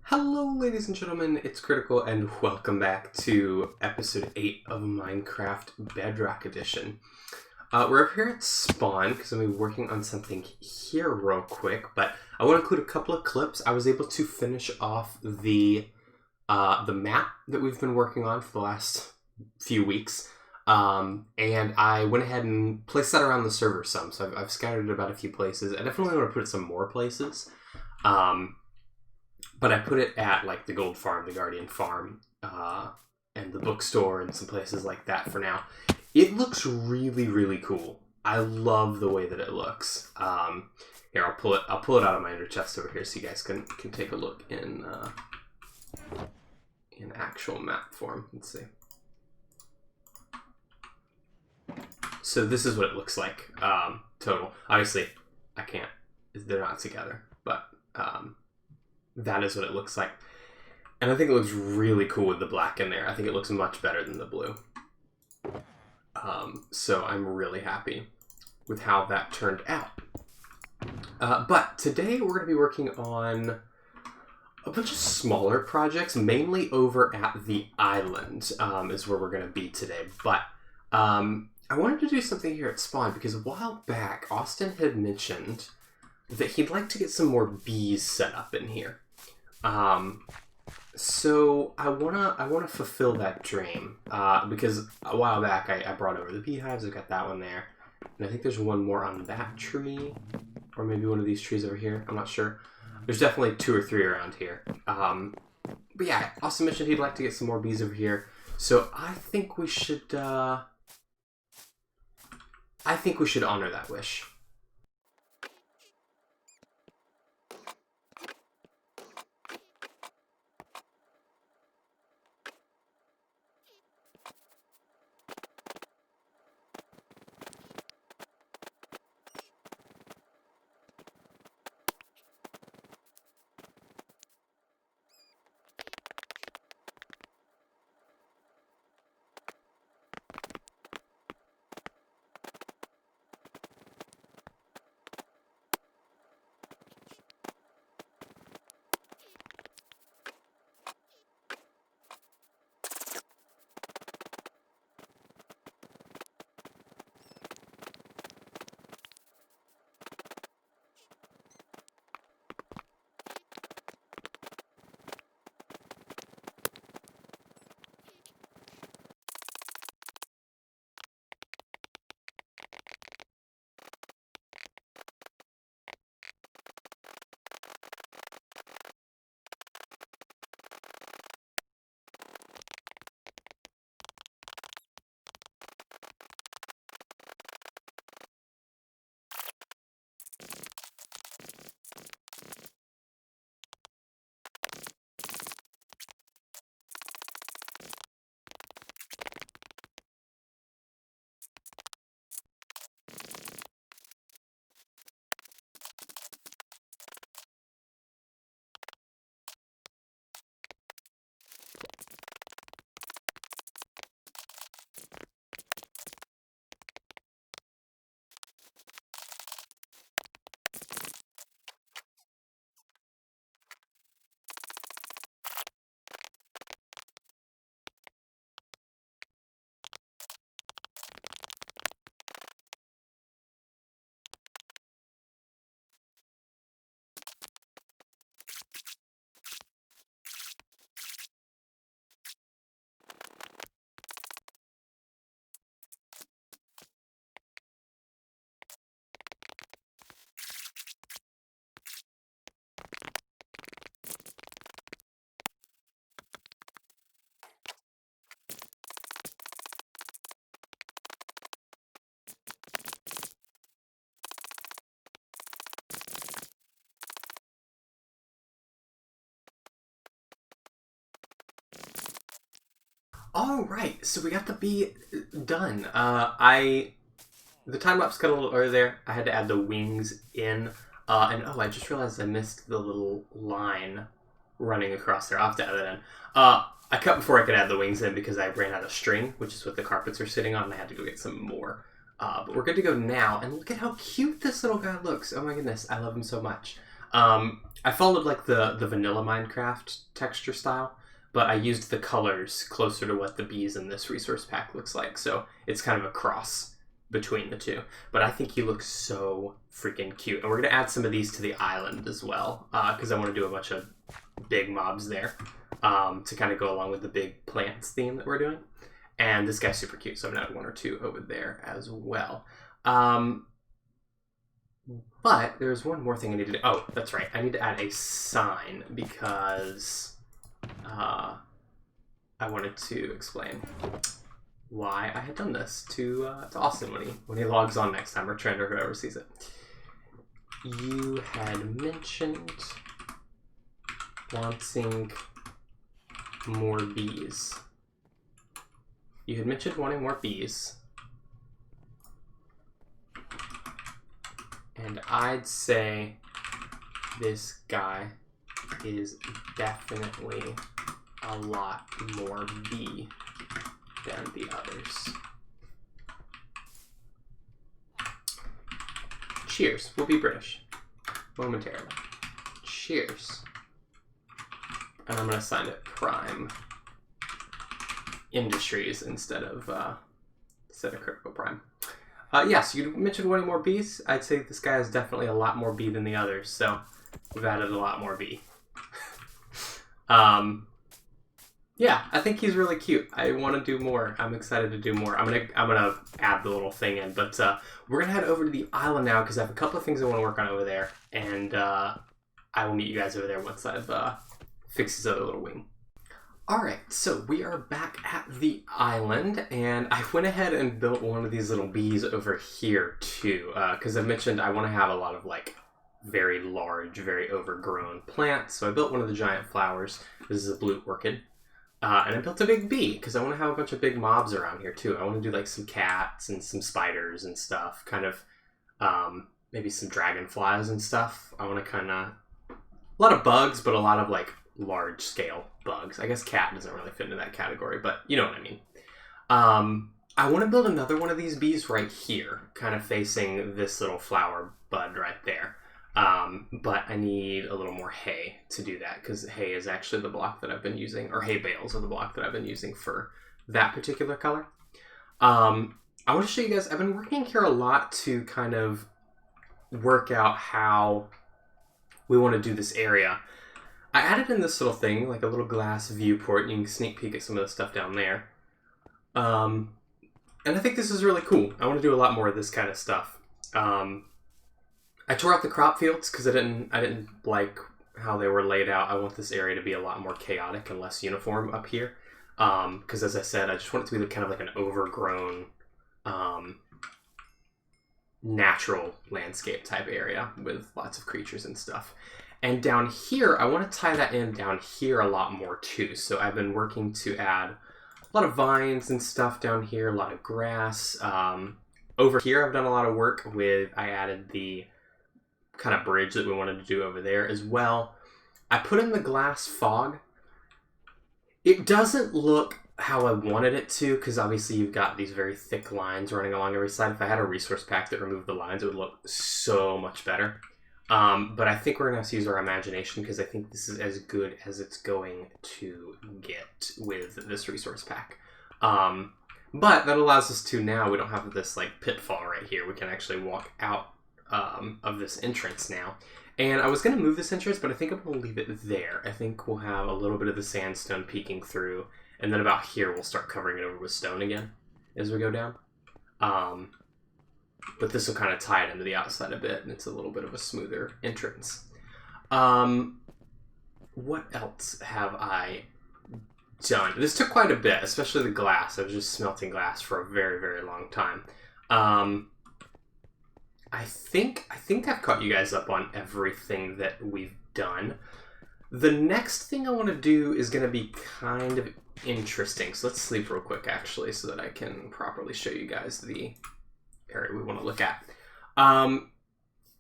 Hello ladies and gentlemen, it's Critical and welcome back to episode 8 of Minecraft Bedrock Edition. We're up here at spawn because I'm going to be working on something here real quick, but I want to include a couple of clips. I was able to finish off the map that we've been working on for the last few weeks, and I went ahead and placed that around the server some, so I've scattered it about a few places. I definitely want to put it some more places. But I put it at, like, the Gold Farm, the Guardian Farm, and the bookstore and some places like that for now. It looks really, really cool. I love the way that it looks. Here, I'll pull it out of my ender chest over here so you guys can take a look in actual map form. Let's see. So this is what it looks like, total. Obviously, I can't. They're not together, but that is what it looks like. And I think it looks really cool with the black in there. I think it looks much better than the blue. So I'm really happy with how that turned out. But today we're going to be working on a bunch of smaller projects, mainly over at the island is where we're going to be today. But I wanted to do something here at spawn because a while back, Austin had mentioned that he'd like to get some more bees set up in here. So I wanna fulfill that dream, because a while back I brought over the beehives. I've got that one there, and I think there's one more on that tree, or maybe one of these trees over here. I'm not sure. There's definitely 2 or 3 around here. But yeah, Austin mentioned he'd like to get some more bees over here, so I think we should honor that wish. All right, so we got the bee done. The time lapse got a little early there. I had to add the wings in, and oh, I just realized I missed the little line running across there. I'll have to add that in. I cut before I could add the wings in because I ran out of string, which is what the carpets are sitting on, and I had to go get some more. But we're good to go now, and look at how cute this little guy looks. Oh my goodness, I love him so much. I followed like the vanilla Minecraft texture style, but I used the colors closer to what the bees in this resource pack looks like. So it's kind of a cross between the two. But I think he looks so freaking cute. And we're going to add some of these to the island as well, because I want to do a bunch of big mobs there to kind of go along with the big plants theme that we're doing. And this guy's super cute, so I'm going to add one or two over there as well. But there's one more thing I need to do. Oh, that's right. I need to add a sign because I wanted to explain why I had done this to Austin when he logs on next time, or Trent, or whoever sees it. You had mentioned wanting more bees. You had mentioned wanting more bees. And I'd say this guy is definitely a lot more bee than the others. Cheers. We'll be British momentarily. Cheers. And I'm going to assign it Prime Industries instead of Critical Prime. Yes, you mentioned wanting more bees. I'd say this guy is definitely a lot more bee than the others, so we've added a lot more bee. Yeah, I think he's really cute. I want to do more. I'm excited to do more. I'm gonna add the little thing in, but we're gonna head over to the island now because I have a couple of things I want to work on over there, and I will meet you guys over there once I've fixed his other little wing. Alright, so we are back at the island, and I went ahead and built one of these little bees over here too, because I mentioned I want to have a lot of like very large, very overgrown plants, so I built one of the giant flowers. This is a blue orchid, and I built a big bee because I want to have a bunch of big mobs around here too. I want to do like some cats and some spiders and stuff, kind of maybe some dragonflies and stuff. I want to kind of, a lot of bugs, but a lot of like large scale bugs. I guess cat doesn't really fit into that category, but you know what I mean. I want to build another one of these bees right here, kind of facing this little flower bud right there. But I need a little more hay to do that because hay is actually the block that I've been using, or hay bales are the block that I've been using for that particular color. I want to show you guys, I've been working here a lot to kind of work out how we want to do this area. I added in this little thing, like a little glass viewport. You can sneak peek at some of the stuff down there. And I think this is really cool. I want to do a lot more of this kind of stuff. I tore out the crop fields because I didn't like how they were laid out. I want this area to be a lot more chaotic and less uniform up here. Because as I said, I just want it to be kind of like an overgrown, natural landscape type area with lots of creatures and stuff. And down here, I want to tie that in down here a lot more too. So I've been working to add a lot of vines and stuff down here, a lot of grass. Over here, I've done a lot of work with, I added the kind of bridge that we wanted to do over there as well. I put in the glass fog. It doesn't look how I wanted it to, because obviously you've got these very thick lines running along every side. If I had a resource pack that removed the lines, it would look so much better. But I think we're going to have to use our imagination because I think this is as good as it's going to get with this resource pack. But that allows us to now, we don't have this like pitfall right here. We can actually walk out of this entrance now. And I was going to move this entrance, but I think I'm going to leave it there. I think we'll have a little bit of the sandstone peeking through. And then about here, we'll start covering it over with stone again as we go down. But this will kind of tie it into the outside a bit, and it's a little bit of a smoother entrance. What else have I done? This took quite a bit, especially the glass. I was just smelting glass for a very, very long time. I think I've caught you guys up on everything that we've done. The next thing I want to do is going to be kind of interesting. So let's sleep real quick, actually, so that I can properly show you guys the area we want to look at. I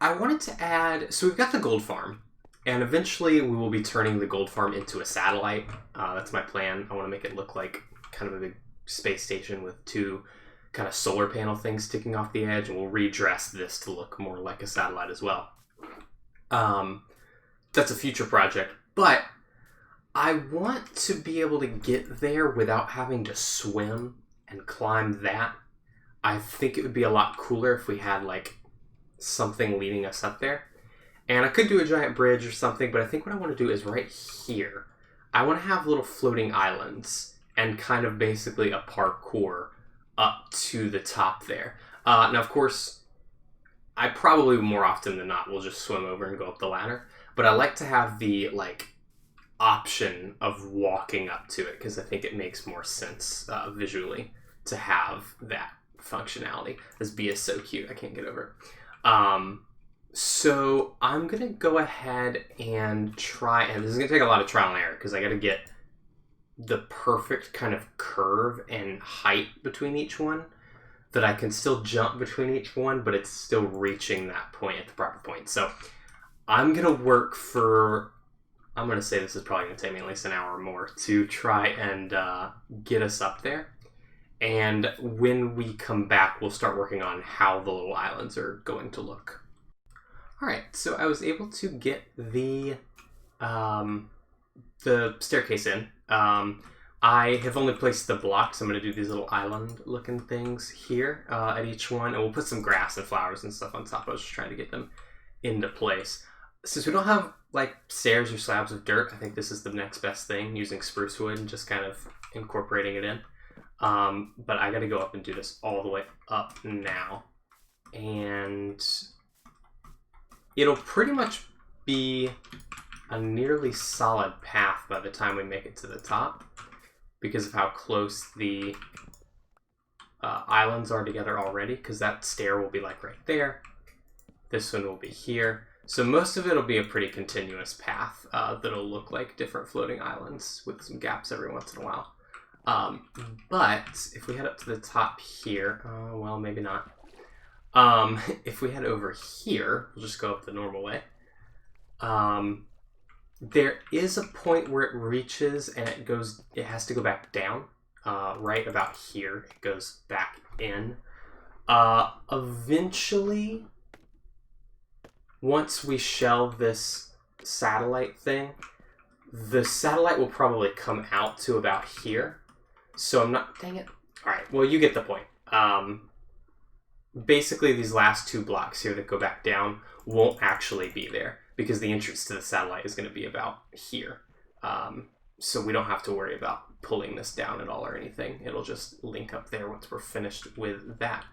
wanted to add, so we've got the gold farm, and eventually we will be turning the gold farm into a satellite. That's my plan. I want to make it look like kind of a big space station with two kind of solar panel things sticking off the edge, and we'll redress this to look more like a satellite as well. that's a future project. But I want to be able to get there without having to swim and climb that. I think it would be a lot cooler if we had, like, something leading us up there. And I could do a giant bridge or something, but I think what I want to do is right here. I want to have little floating islands and kind of basically a parkour up to the top there. Now, of course, I probably more often than not will just swim over and go up the ladder. But I like to have the, like, option of walking up to it because I think it makes more sense visually to have that functionality. This bee is so cute. I can't get over it. So I'm going to go ahead and try, and this is going to take a lot of trial and error because I got to get the perfect kind of curve and height between each one that I can still jump between each one, but it's still reaching that point at the proper point. So I'm going to work for, I'm going to say this is probably going to take me at least an hour or more to try and get us up there. And when we come back, we'll start working on how the little islands are going to look. All right, so I was able to get the staircase in. I have only placed the blocks. I'm going to do these little island-looking things here at each one, and we'll put some grass and flowers and stuff on top. I was just trying to get them into place. Since we don't have, like, stairs or slabs of dirt, I think this is the next best thing, using spruce wood and just kind of incorporating it in. But I got to go up and do this all the way up now. And it'll pretty much be a nearly solid path by the time we make it to the top because of how close the islands are together already, because that stair will be like right there. This one will be here. So most of it will be a pretty continuous path that'll look like different floating islands with some gaps every once in a while. But if we head up to the top here, well, maybe not. If we head over here, we'll just go up the normal way. There is a point where it reaches and it has to go back down. Right about here, it goes back in. Eventually, once we shelve this satellite thing, the satellite will probably come out to about here. So I'm not, dang it. All right, well, you get the point. Basically, these last two blocks here that go back down won't actually be there because the entrance to the satellite is going to be about here. So we don't have to worry about pulling this down at all or anything. It'll just link up there once we're finished with that.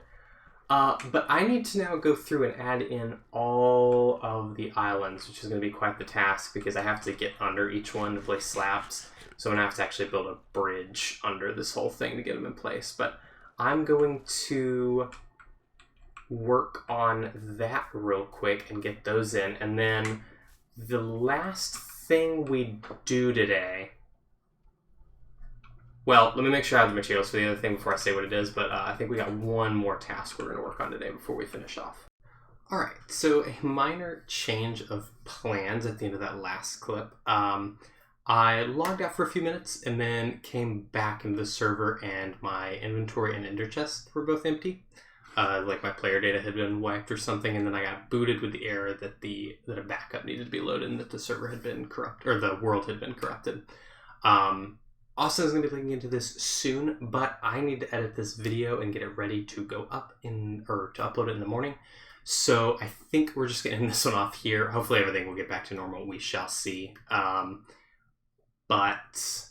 But I need to now go through and add in all of the islands, which is going to be quite the task because I have to get under each one to place slabs. So I'm going to have to actually build a bridge under this whole thing to get them in place. But I'm going to work on that real quick and get those in. And then the last thing we do today... Well, let me make sure I have the materials for the other thing before I say what it is, but I think we got one more task we're going to work on today before we finish off. Alright, so a minor change of plans at the end of that last clip. I logged out for a few minutes and then came back into the server and my inventory and ender chest were both empty. Like my player data had been wiped or something, and then I got booted with the error that a backup needed to be loaded and that the server had been corrupted, or the world had been corrupted. Austin's going to be looking into this soon, but I need to edit this video and get it ready to go up to upload it in the morning. So I think we're just going to end this one off here. Hopefully everything will get back to normal. We shall see. But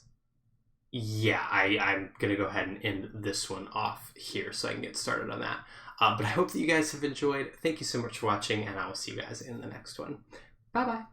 yeah, I'm going to go ahead and end this one off here so I can get started on that. But I hope that you guys have enjoyed. Thank you so much for watching, and I will see you guys in the next one. Bye-bye.